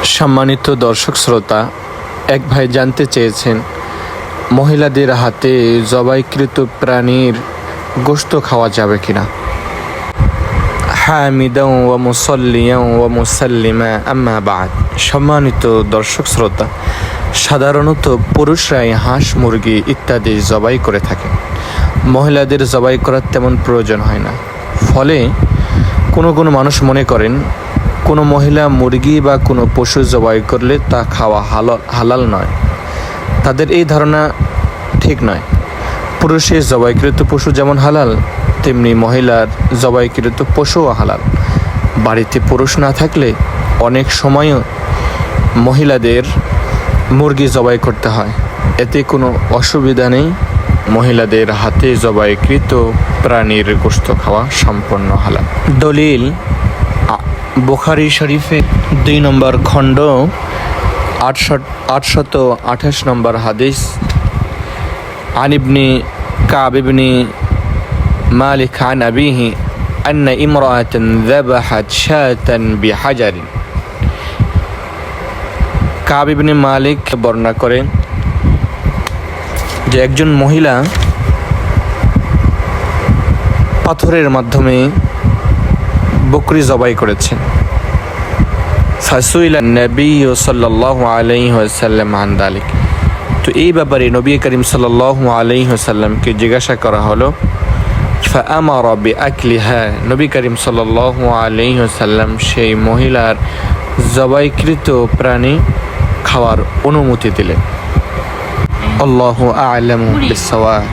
সম্মানিত দর্শক শ্রোতা, এক ভাই জানতে চেয়েছেন মহিলাদের হাতে জবাইকৃত প্রাণীর গোশত খাওয়া যাবে কিনা। হামিদাও ওয়া মুসাল্লিয়াও ওয়া মুসাল্লিমা আম্মা বাদ। সম্মানিত দর্শক শ্রোতা, সাধারণত পুরুষরাই হাঁস, মুরগি ইত্যাদি জবাই করে থাকে। মহিলাদের জবাই করার তেমন প্রয়োজন হয় না। ফলে কোনো মানুষ মনে করেন কোনো মহিলা মুরগি বা কোনো পশু জবাই করলে তা খাওয়া হালাল নয়। তাদের এই ধারণা ঠিক নয়। পুরুষের জবাইকৃত পশু যেমন হালাল, তেমনি মহিলার জবাইকৃত পশুও হালাল। বাড়িতে পুরুষ না থাকলে অনেক সময়ও মহিলাদের মুরগি জবাই করতে হয়, এতে কোনো অসুবিধা নেই। মহিলাদের হাতে জবাইকৃত প্রাণীর গোশত খাওয়া সম্পূর্ণ হালাল। দলিল বুখারী শরীফে 2 নম্বর খণ্ড 828 নম্বর হাদিস। عن ابن كعب بن مالك عن أبيه أن امرأة ذبحت شاة بحجر। কাব ইবনে মালিক বর্ণনা করেন যে একজন মহিলা পাথরের মাধ্যমে বকরি জবাই করেছেন। ফাসুইলা নবী সাল্লাল্লাহু আলাইহি ওয়াসাল্লাম আন যালিক। তো এই ব্যাপারে নবী করিম সাল্লাল্লাহু আলাইহি ওয়াসাল্লামকে জিজ্ঞাসা করা হলো। ফাআমারা বিআকলিহা। নবী করিম সাল্লাল্লাহু আলাইহি ওয়াসাল্লাম সেই মহিলার জবাইকৃত প্রাণী খাওয়ার অনুমতি দিলেন। আল্লাহু আ'লামু বিস-সাওয়াব।